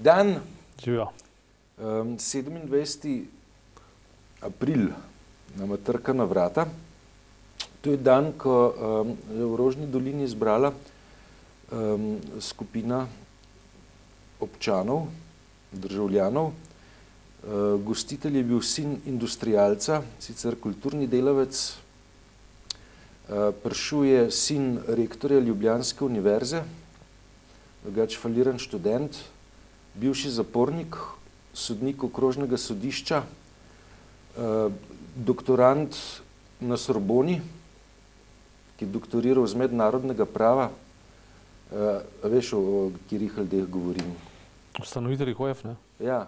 dan. Živijo. 27. april nama trka na vrata. To je dan, ko je v Rožni dolini izbrala skupina občanov, državljanov. Gostitelj je bil sin industrialca, sicer kulturni delavec. Prišel je sin rektorja Ljubljanske univerze, drugače faliran študent, bivši zapornik, sodnik okrožnega sodišča, doktorant na Sorboni, ki je doktoriral z mednarodnega prava. Veš, o katerih ljudeh govorim? Ustanovitelji OF, ne? Ja,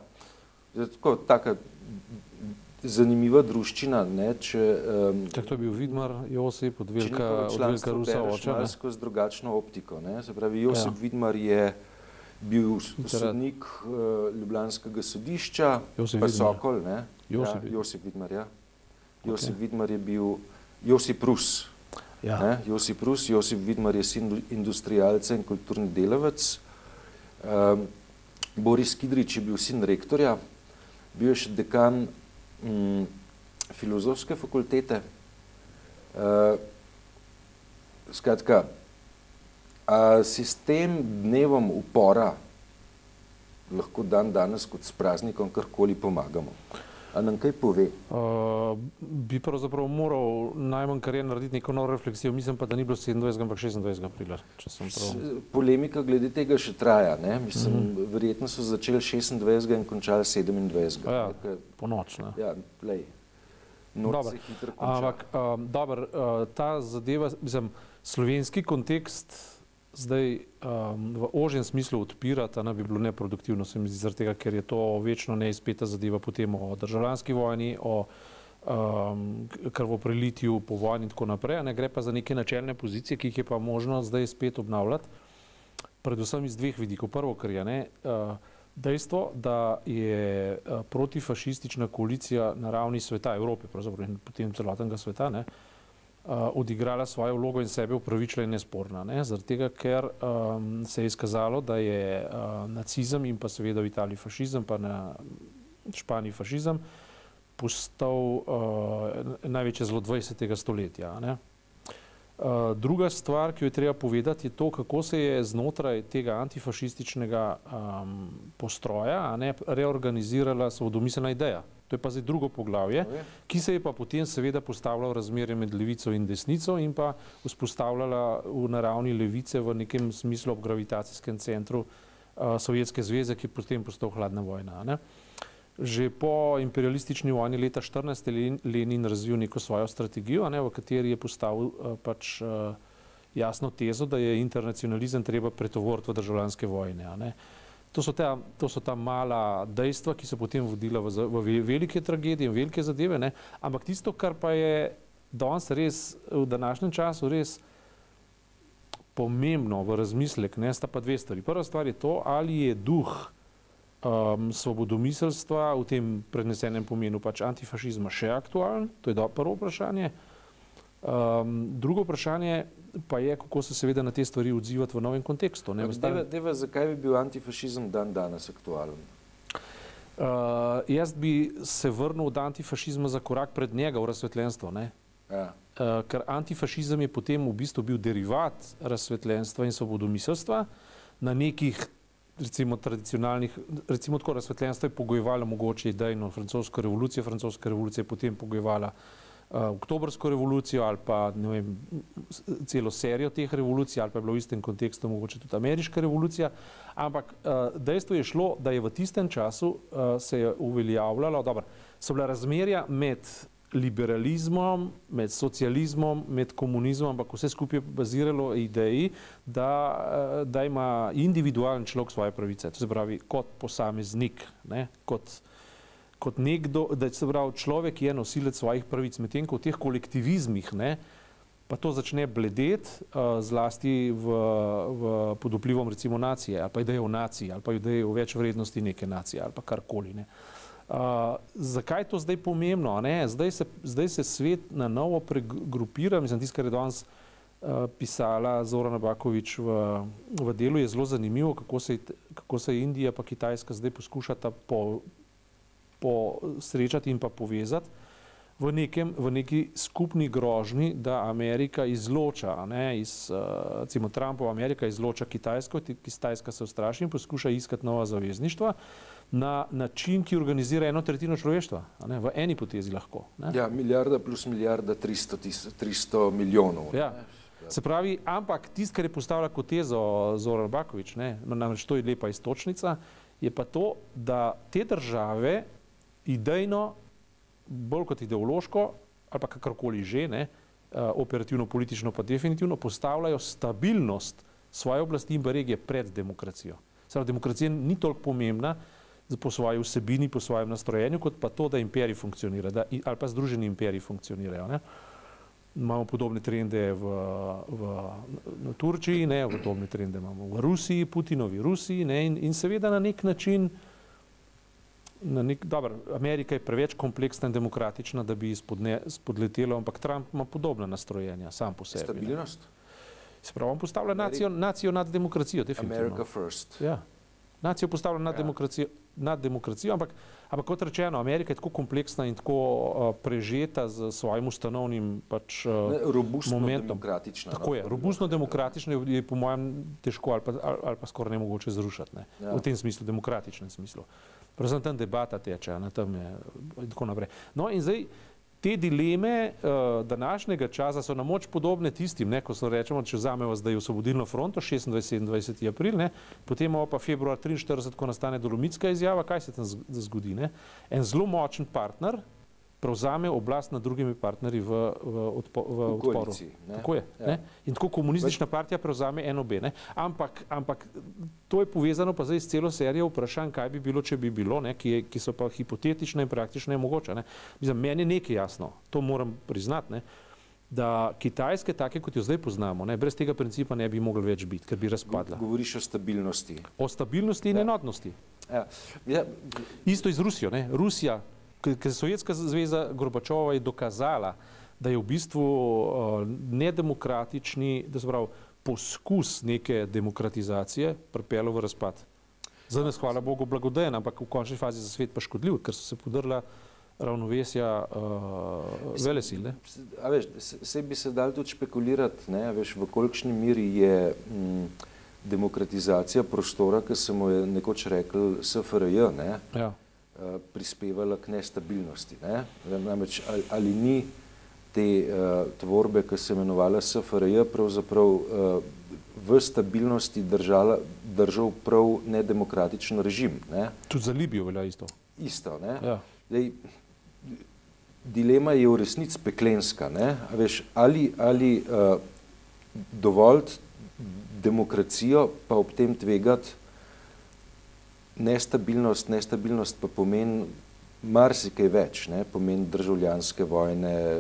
tako taka zanimiva druščina, ne, če... To je bil Vidmar Josip, od Velika Rusa oče, ne? Skozi drugačno optiko, ne? Se pravi, Josip Vidmar je bil sodnik Ljubljanskega sodišča, pa Sokol, ne? Josip Vidmar, ja. Josip Vidmar je bil Josip Rus. Josip Rus, Josip Vidmar je sin industrialca in kulturni delavec. Boris Kidrič je bil sin rektorja, bil je še dekan filozofske fakultete. Skratka, sistem dnevom upora lahko danes kot s praznikom karkoli pomagamo. A nam kaj pove? Bi pravzaprav moral najmanj kar je narediti neko novo refleksijo, mislim pa, da ni bilo 27. ampak 26. aprila, če sem prav. Polemika glede tega še traja, ne? Mislim, verjetno so začeli 26. in končali 27. Ja, po noč, ne? Ja, lej. Noč se hitro konča. Ampak, dober, ta zadeva, mislim, slovenski kontekst zdaj v ožjem smislu odpirata, bi bilo neproduktivno, se mi zdi, zaradi tega, ker je to večno neizpeta zadeva potem o državljanski vojni, o krvoprelitju po vojni in tako naprej. Gre pa za neke načelne pozicije, ki jih je pa možno zdaj spet obnavljati, predvsem iz dveh vidikov. Prvo, kar je dejstvo, da je protifašistična koalicija na ravni sveta Evrope, pravzaprav in potem celotnega sveta, odigrala svojo vlogo in sebe upravičila in nesporna. Zaradi tega, ker se je izkazalo, da je nacizem in pa seveda v Italiji fašizem, pa na Španiji fašizem, postal največje zlo 20. stoletja. Druga stvar, ki jo je treba povedati, je to, kako se je znotraj tega antifašističnega postroja reorganizirala svobodomiselna ideja. To je pa zdaj drugo poglavje, ki se je pa potem seveda postavljalo razmerje med levico in desnico in pa vzpostavljala v naravni levice v nekem smislu ob gravitacijskem centru Sovjetske zveze, ki je potem postal hladna vojna. Že po imperialistični vojni leta 14 je Lenin razvil neko svojo strategijo, v kateri je postavil pač jasno tezo, da je internacionalizem treba pretovoriti v državljanske vojne. To so ta mala dejstva, ki so potem vodila v velike tragedije in velike zadeve, ampak tisto, kar pa je danes res v današnjem času res pomembno v razmislek, sta pa dve stvari. Prva stvar je to, ali je duh svobodomiselstva v tem prenesenem pomenu pač antifašizma še aktualen, to je prvo vprašanje. Drugo vprašanje pa je, kako se seveda na te stvari odzivati v novem kontekstu. Deva, zakaj bi bil antifašizem danes aktualen? Jaz bi se vrnil od antifašizma za korak pred njega v razsvetljenstvo. Ker antifašizem je potem v bistvu bil derivat razsvetljenstva in svobodomiselstva na nekih, recimo tradicionalnih, recimo tako razsvetljenstvo je pogojevalo mogoče idejno francosko revolucijo, francoska revolucija je potem pogojevala oktobrsko revolucijo ali pa celo serijo teh revolucij ali pa je bilo v istem kontekstu mogoče tudi ameriška revolucija, ampak dejstvo je šlo, da je v tistem času se je uveljavljalo, so bila razmerja med liberalizmom, med socializmom, med komunizmom, ampak vse skupaj je baziralo ideji, da ima individualen človek svoje pravice, to se pravi kot posameznik, kot nekdo, da se pravi človek je nosilec svojih pravic, medtem ko v teh kolektivizmih, pa to začne bledeti, zlasti pod vplivom recimo nacije, ali pa ideje o naciji, ali pa ideje o več vrednosti neke nacije, ali pa karkoli. Zakaj je to zdaj pomembno? Zdaj se svet na novo pregrupira, mislim, tisto, kar je danes pisala Zorana Bakovič v delu, je zelo zanimivo, kako se Indija pa Kitajska zdaj poskušata srečati in pa povezati v neki skupni grožnji, da Amerika izloča, recimo Trumpova Amerika izloča Kitajsko, Kitajska se ustraši in poskuša iskati nova zavezništva na način, ki organizira 1/3 človeštva, v eni potezi lahko. Ja, milijarda plus milijarda 300 milijonov. Ja. Se pravi, ampak tisto, kar je postavila kot tezo Zoran Bakovič, namreč to je lepa iztočnica, je pa to, da te države idejno, bolj kot ideološko, ali pa kakorkoli že, operativno, politično pa definitivno, postavljajo stabilnost svoje oblasti in pa regije pred demokracijo. Demokracija ni toliko pomembna po svoji vsebini, po svojem nastrojenju, kot pa to, da imperij funkcionira, ali pa združeni imperiji funkcionirajo. Imamo podobne trende v Turčiji, podobne trende imamo v Rusiji, Putinovi Rusiji in seveda na nek način, Amerika je preveč kompleksna in demokratična, da bi spodletelo, ampak Trump ima podobna nastrojenja, sam po sebi. Stabilnost? Se pravi, on postavlja nacijo nad demokracijo, definitivno. America first. Ja. Nacijo postavlja nad demokracijo, ampak kot rečeno, Amerika je tako kompleksna in tako prežeta z svojim ustanovnim robustno momentom. Demokratična. Tako je, robustno demokratična je po mojem težko ali pa skoraj nemogoče zrušiti. V tem smislu, demokratičnem smislu. Predvsem tam debata teče, tam je in tako naprej. No in zdaj, te dileme današnjega časa so na moč podobne tistim, ko se rečemo, če vzamemo zdaj Osvobodilno fronto, 26. april, potem imamo pa februar 43, ko nastane Dolomitska izjava, kaj se tam zgodi? En zelo močen partner prevzame oblast nad drugimi partnerji v odporu. Tako je. In tako komunistična partija prevzame NOB. Ampak to je povezano pa zdaj s celo serijo vprašanj, kaj bi bilo, če bi bilo, ki so pa hipotetične in praktično nemogoče. Meni je nekaj jasno, to moram priznati, da Kitajske, take kot jo zdaj poznamo, brez tega principa ne bi mogli več biti, ker bi razpadla. Govoriš o stabilnosti. O stabilnosti in enotnosti. Isto je z Rusijo. Rusija, ker Sovjetska zveza Gorbačova je dokazala, da je v bistvu nedemokratični, da se pravi, poskus neke demokratizacije pripeljal v razpad. Za nas, hvala Bogu, blagodejen, ampak v končni fazi za svet pa škodljiv, ker so se podrla ravnovesja velesil. A veš, saj bi se dal tudi špekulirati, veš, v kolikšni miri je demokratizacija prostora, ki se mu je nekoč rekel SFRJ, prispevala k nestabilnosti. Namreč, ali ni te tvorbe, ki se imenovala SFRJ, pravzaprav v stabilnosti držal prav nedemokratičen režim. Tudi za Libijo velja isto. Isto. Dilema je v resnici peklenska. Veš, ali dovolj demokracijo pa ob tem tvegati nestabilnost pa pomeni marsikaj več, pomeni državljanske vojne,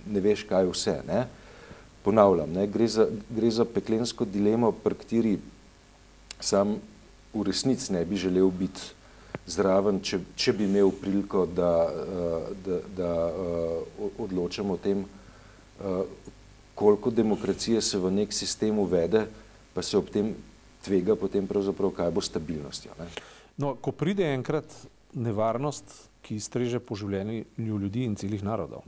ne veš kaj vse. Ponavljam, gre za peklensko dilemo, pri kateri sam v resnici ne bi želel biti zraven, če bi imel priliko, da odločam o tem, koliko demokracije se v nek sistem uvede, pa se ob tem tvega potem pravzaprav, kaj bo stabilnostjo. No, ko pride enkrat nevarnost, ki streže po življenju ljudi in celih narodov,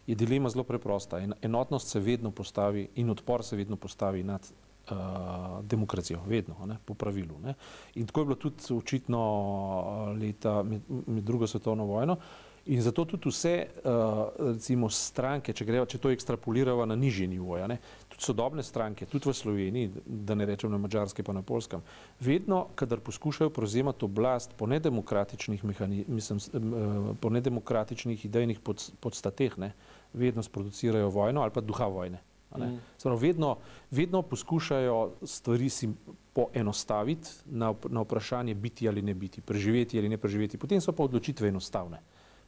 je dilema zelo preprosta. Enotnost se vedno postavi in odpor se vedno postavi nad demokracijo, vedno, po pravilu. In tako je bilo tudi očitno leta med drugo svetovno vojno. In zato tudi vse, recimo, stranke, če to ekstrapolirava na nižji nivoja, tudi sodobne stranke, tudi v Sloveniji, da ne rečem na Madžarskem pa na Poljskem, vedno, kadar poskušajo prevzemati oblast po nedemokratičnih idejnih podstateh, vedno sproducirajo vojno ali pa duha vojne. Vedno poskušajo stvari si poenostaviti na vprašanje biti ali ne biti, preživeti ali ne preživeti. Potem so pa odločitve enostavne.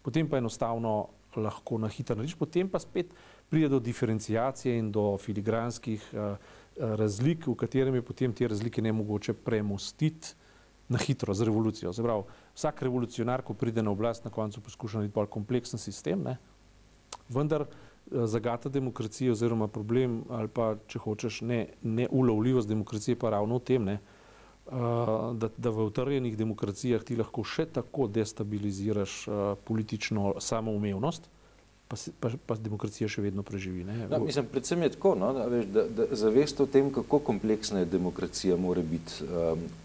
Potem pa enostavno lahko na hitro narediš, potem pa spet pride do diferenciacije in do filigranskih razlik, v katerem je potem te razlike nemogoče premostiti na hitro z revolucijo. Se pravi, vsak revolucionar, ko pride na oblast, na koncu poskuša narediti bolj kompleksen sistem, vendar zagata demokracije oziroma problem ali pa, če hočeš, neulovljivost demokracije pa ravno v tem, ne, da v utrjenih demokracijah ti lahko še tako destabiliziraš politično samoumevnost, pa demokracija še vedno preživi. Ne? No, mislim, predvsem je tako, no, da zavest o tem, kako kompleksna je demokracija, mora biti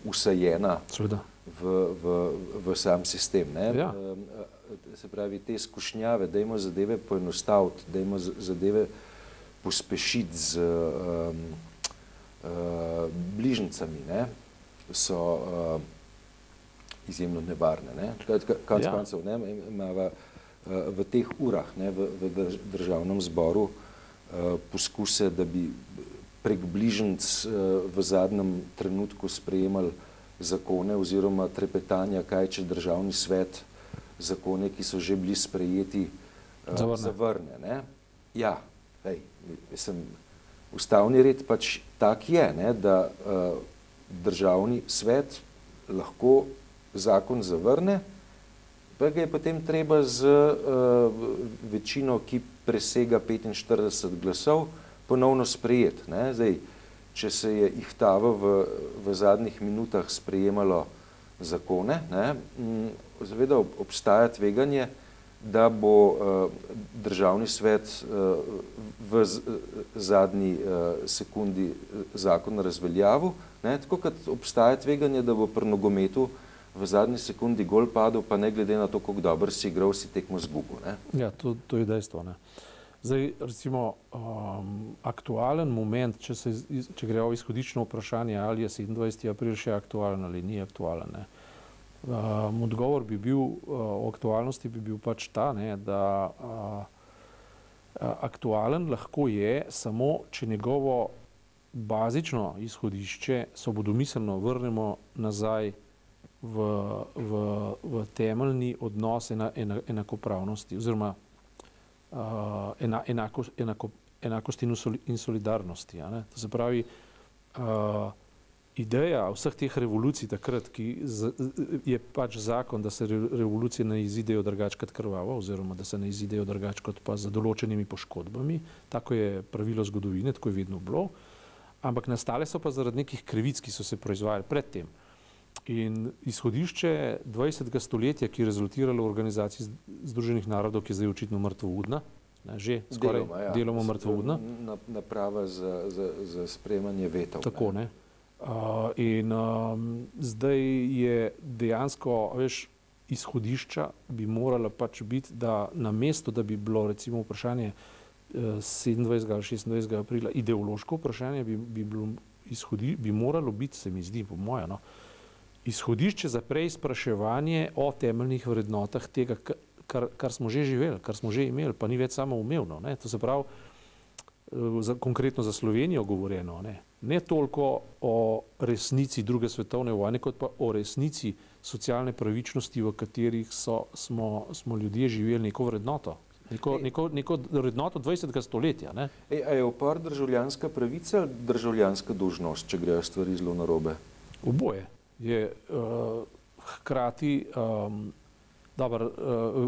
usajena v sam sistem. Ne? Ja. Se pravi, te skušnjave, dajmo zadeve poenostaviti, dajmo zadeve pospešiti z bližnjicami, ne? So izjemno nevarne. Ne? Konec koncev, ne? Imava v teh urah, ne, v državnem zboru poskuse, da bi prek bližnjic v zadnjem trenutku sprejemali zakone oziroma trepetanja, kaj če državni svet zakone, ki so že bili sprejeti, zavrne. Ne? Ja, ustavni red pač tak je, ne, da državni svet lahko zakon zavrne, pa ga je potem treba z večino, ki presega 45 glasov, ponovno sprejeti. Ne? Zdaj, če se je ihtavo v zadnjih minutah sprejemalo zakone, ne? Seveda obstaja tveganje, da bo državni svet v zadnji sekundi zakon razveljavil, ne? Tako kot obstaja tveganje, da bo pri nogometu v zadnji sekundi gol padel, pa ne glede na to, kako dobro si igral, si tekmo zgubil. Ne? Ja, to je dejstvo. Ne? Zdaj, recimo, aktualen moment, če gremo v izhodično vprašanje, ali je 27. april še aktualen ali ni aktualen. Ne? Odgovor bi bil, o aktualnosti bi bil pač ta, ne, da aktualen lahko je samo, če njegovo bazično izhodišče svobodomiselno vrnemo nazaj v temeljni odnos enakopravnosti oziroma enakosti in solidarnosti. Ne? To se pravi, ideja vseh teh revolucij takrat, ki je pač zakon, da se revolucije ne izidejo drugače kot krvavo oziroma da se ne izidejo drugače kot pa z določenimi poškodbami. Tako je pravilo zgodovine, tako je vedno bilo. Ampak nastale so pa zaradi nekih krivic, ki so se proizvajali pred tem. In izhodišče 20. stoletja, ki je rezultiralo v organizaciji Združenih narodov, ki je zdaj očitno mrtvoudna, že skoraj deloma mrtvoudna. Naprava za sprejemanje vetov. Tako, ne. In zdaj je dejansko, veš, izhodišča bi morala pač biti, da namesto, da bi bilo recimo vprašanje 27. ali 26. aprila ideološko vprašanje, bi moralo biti, se mi zdi, po moje, no, izhodišče za preizpraševanje o temeljnih vrednotah tega, kar smo že živeli, kar smo že imeli, pa ni več samoumevno. Ne? To se pravi, konkretno za Slovenijo govoreno, ne toliko o resnici druge svetovne vojne, kot pa o resnici socialne pravičnosti, v katerih smo ljudje živeli neko vrednoto. Neko vrednoto 20. stoletja. Ne? A je upor državljanska pravica ali državljanska dolžnost, če grejo stvari zelo narobe? Oboje. Je hkrati,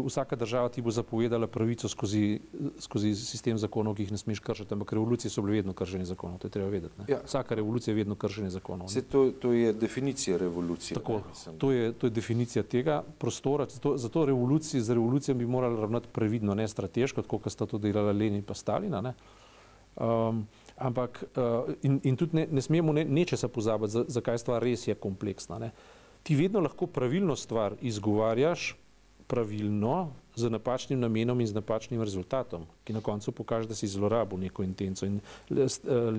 vsaka država ti bo zapovedala pravico skozi sistem zakonov, ki jih ne smeš kršiti, ampak revolucije so bile vedno kršenje zakonov, to je treba vedeti. Ne? Ja. Vsaka revolucija je vedno kršenje zakonov. To je definicija revolucije. Tako, to je definicija tega prostora, zato z revolucijami bi morali ravnati previdno, ne strateško, tako kot sta to delala Lenin pa Stalina. Ne? Ampak in tudi ne smemo nečesa pozabiti, zakaj stvar res je kompleksna. Ne? Ti vedno lahko pravilno stvar izgovarjaš pravilno z napačnim namenom in z napačnim rezultatom, ki na koncu pokaže, da si zlorabil neko intenco. In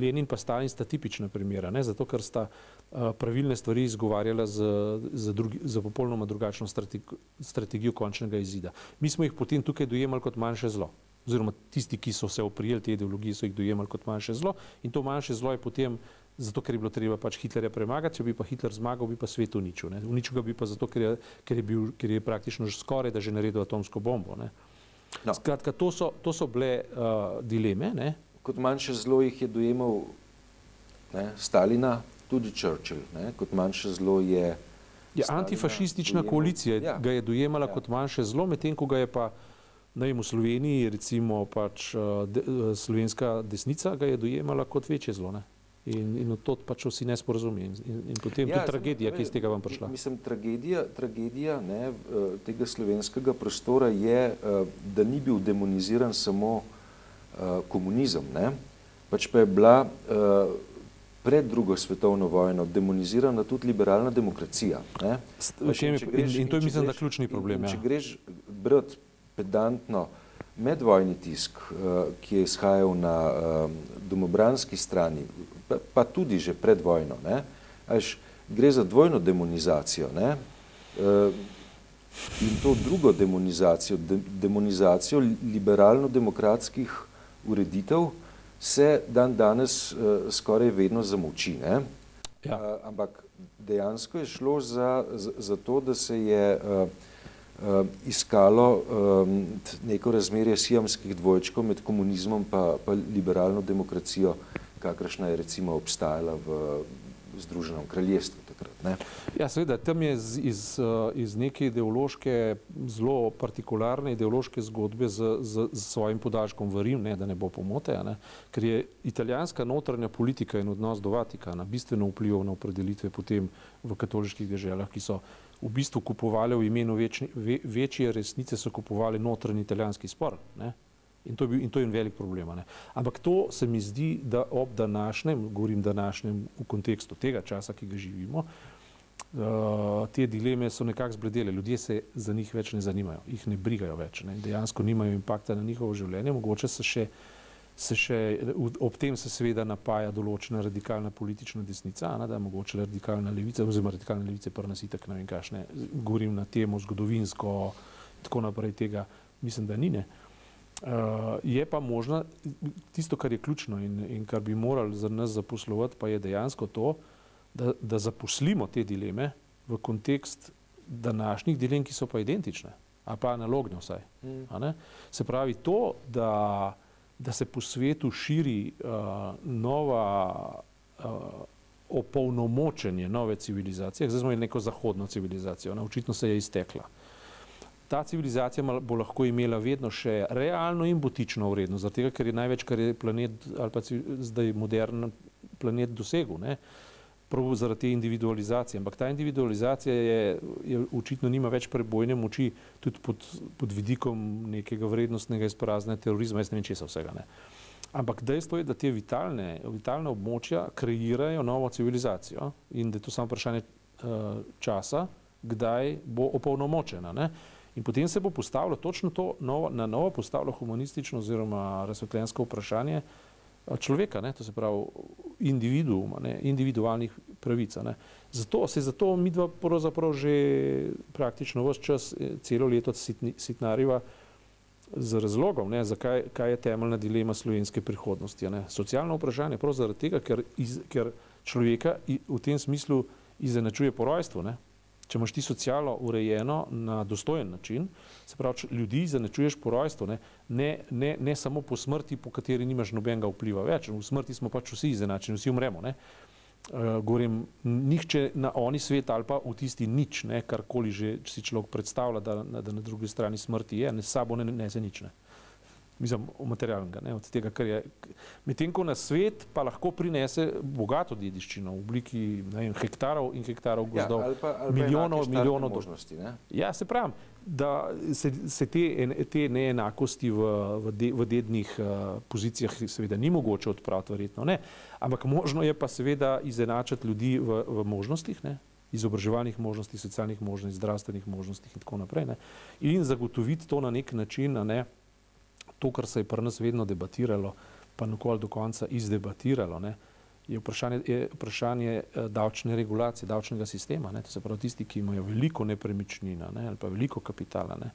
Lenin pa Stalin sta tipična primera, ne? Zato ker sta pravilne stvari izgovarjala za popolnoma drugačno strategijo končnega izida. Mi smo jih potem tukaj dojemali kot manjše zlo. Oziroma tisti, ki so se oprijeli te ideologije, so jih dojemali kot manjše zlo in to manjše zlo je potem, zato ker je bilo treba pač Hitlerja premagati, če bi pa Hitler zmagal, bi pa svet uničil. Ne? Uničil ga bi pa zato, ker je praktično skoraj da že naredil atomsko bombo. Ne? No. Skratka, to so bile dileme. Ne? Kot manjše zlo jih je dojemal Stalina, tudi Churchill. Ne? Kot manjše zlo je... Antifašistična koalicija ga je dojemala kot manjše zlo, medtem ko ga je pa v Sloveniji recimo pač slovenska desnica ga je dojemala kot večje zlo, ne? In od tod pač vsi nesporazumi in potem tudi tragedija, ki iz tega vam prišla. Mislim, tragedija tega slovenskega prostora je, da ni bil demoniziran samo komunizem, ne? Pač pa je bila pred drugo svetovno vojno demonizirana tudi liberalna demokracija, ne? In to je, mislim, da ključni problem. Če greš brati pedantno medvojni tisk, ki je izhajal na domobranski strani, pa tudi že pred vojno, ne? Gre za dvojno demonizacijo, ne? In to drugo demonizacijo liberalno-demokratskih ureditev se danes skoraj vedno zamolči, ne? Ja. Ampak dejansko je šlo za to, da se je iskalo neko razmerje siamskih dvojčkov med komunizmom pa liberalno demokracijo, kakršna je recimo obstajala v Združenem kraljestvu takrat, ne? Ja, seveda, tam je iz neke ideološke, zelo partikularne ideološke zgodbe z svojim podaljškom v Rim, ne, da ne bo pomote, ne, ker je italijanska notranja politika in odnos do Vatikana bistveno vplival na opredelitve potem v katoliških deželah, ki so v bistvu kupovali v imenu večje resnice, so kupovali notranji italijanski spor, ne? In to je en velik problem, ne? Ampak to se mi zdi, da ob današnjem, govorim današnjem v kontekstu tega časa, ki ga živimo, te dileme so nekako zbledele. Ljudje se za njih več ne zanimajo, jih ne brigajo več, ne? Dejansko nimajo impakta na njihovo življenje, mogoče ob tem se seveda napaja določena radikalna politična desnica, ne, da je mogoče radikalna levica, oziroma radikalne levice pri nas itak, ne vem kakšne, govorim na temo zgodovinsko, tako naprej, tega mislim, da ni, ne. Je pa možno, tisto, kar je ključno in kar bi morali za nas zaposlovati, pa je dejansko to, da zaposlimo te dileme v kontekst današnjih dilem, ki so pa identične, ali pa analogne vsaj. Se pravi to, da se po svetu širi nova opolnomočenje nove civilizacije. Zdaj smo imeli neko zahodno civilizacijo, očitno se je iztekla. Ta civilizacija bo lahko imela vedno še realno in butično vrednost, zaradi tega, ker je največ, kar je planet ali pa zdaj modern planet dosegel, ne? Prav zaradi te individualizacije. Ampak ta individualizacija je očitno nima več prebojne moči tudi pod vidikom nekega vrednostnega izpraznjenja terorizma, jaz ne vem česa vsega, ne. Ampak dejstvo je, da te vitalna območja kreirajo novo civilizacijo in da je to samo vprašanje časa, kdaj bo opolnomočena, ne. In potem se bo postavilo točno to na novo postavilo humanistično oziroma razsvetljensko vprašanje človeka, ne, to se pravi individuuma, ne, individualnih pravic, ne. Zato midva pravzaprav že praktično ves čas, celo leto sitnariva z razlogom, ne, kaj je temeljna dilema slovenske prihodnosti, ne. Socialno vprašanje, prav zaradi tega, ker človeka v tem smislu izenačuje po rojstvu, ne. Če imaš ti socialo urejeno na dostojen način, se pravi, ljudi izenačuješ po rojstvu, ne samo po smrti, po kateri nimaš nobenega vpliva več. V smrti smo pač vsi izenačeni, vsi umremo, ne. Govorim, nihče na oni svet ali pa v tisti nič, ne, karkoli že si človek predstavlja, da na drugi strani smrti je, s sabo ne nese nič, ne. Mislim, materialnega, ne, od tega, kar je. Medtem ko na svet pa lahko prinese bogato dediščino v obliki, ne vem, hektarov in hektarov gozdov, milijonov možnosti, ne? Ja, se pravim, da se te neenakosti v dednih pozicijah seveda ni mogoče odpraviti, verjetno ne, ampak možno je pa seveda izenačiti ljudi v možnostih, ne, izobraževalnih možnostih, socialnih možnostih, zdravstvenih možnostih in tako naprej, ne, in zagotoviti to na nek način, ne, to, kar se je pri nas vedno debatiralo, pa nikoli do konca izdebatiralo, ne, je vprašanje davčne regulacije, davčnega sistema, ne, to se pravi tisti, ki imajo veliko nepremičnina, ne, ali pa veliko kapitala, ne,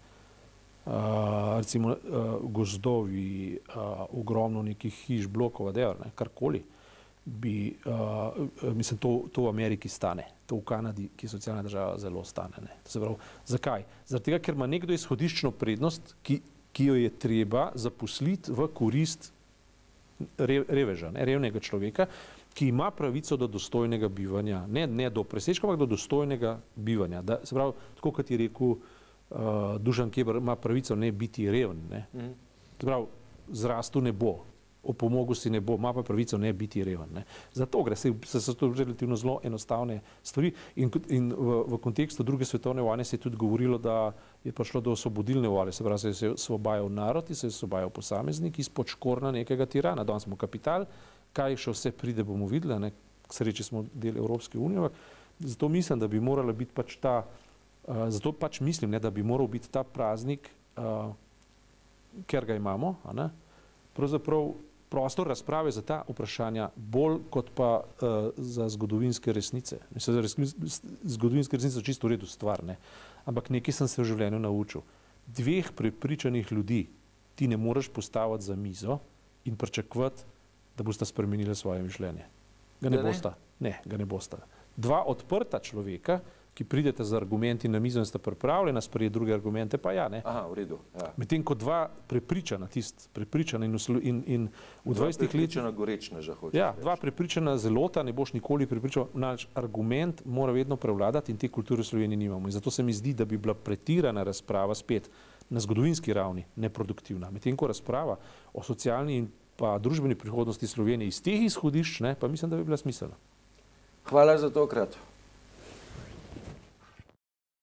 recimo gozdovi, ogromno nekih hiš, blokov, ne, karkoli, mislim, to v Ameriki stane, to v Kanadi, ki je socialna država, zelo stane, ne. To se pravi, zakaj? Zaradi tega, ker ima nekdo izhodiščno prednost, ki jo je treba zaposliti v korist reveža, ne, revnega človeka, ki ima pravico do dostojnega bivanja, ne do presežka, ampak do dostojnega bivanja. Se pravi, tako kot je rekel Dušan Keber ima pravico ne biti reven. Prav, zrastu ne bo, opomogel si ne bo, ima pa pravico ne biti reven. Zato gre, se so to relativno zelo enostavne stvari in v kontekstu druge svetovne vojne se je tudi govorilo, da je prišlo do osvobodilne vojne, se pravi, se je osvobajal narod in se je osvobajal posameznik izpod škorna nekega tirana. Danes smo kapital, kaj še vse pride, bomo videli, k sreči smo del Evropske unije, zato mislim, da bi morala biti pač ta, zato pač mislim, da bi moral biti ta praznik, ker ga imamo, pravzaprav prostor razprave za ta vprašanja bolj kot pa za zgodovinske resnice. Zgodovinske resnice so čisto v redu stvar, ampak nekaj sem se v življenju naučil. Dveh prepričanih ljudi ti ne moreš postaviti za mizo in pričakovati, da bosta spremenila svoje mišljenje. Ga ne bosta. Ne, ga ne bosta. Dva odprta človeka, ki pridete z argumenti na mizo in sta pripravljena sprejeti druge argumente, pa ja, ne. Aha, v redu. Ja. Medtem ko dva prepričana, prepričana in v 20 letih... Prepričana gorečneža, hočeš reči. Ja, dva prepričana zelota, ne boš nikoli prepričal, naš argument mora vedno prevladati in te kulture v Sloveniji nimamo. In zato se mi zdi, da bi bila pretirana razprava spet na zgodovinski ravni neproduktivna. Medtem ko razprava o socialni in pa družbeni prihodnosti Slovenije iz teh izhodišč, pa mislim, da bi bila smiselna. Hvala za tokrat.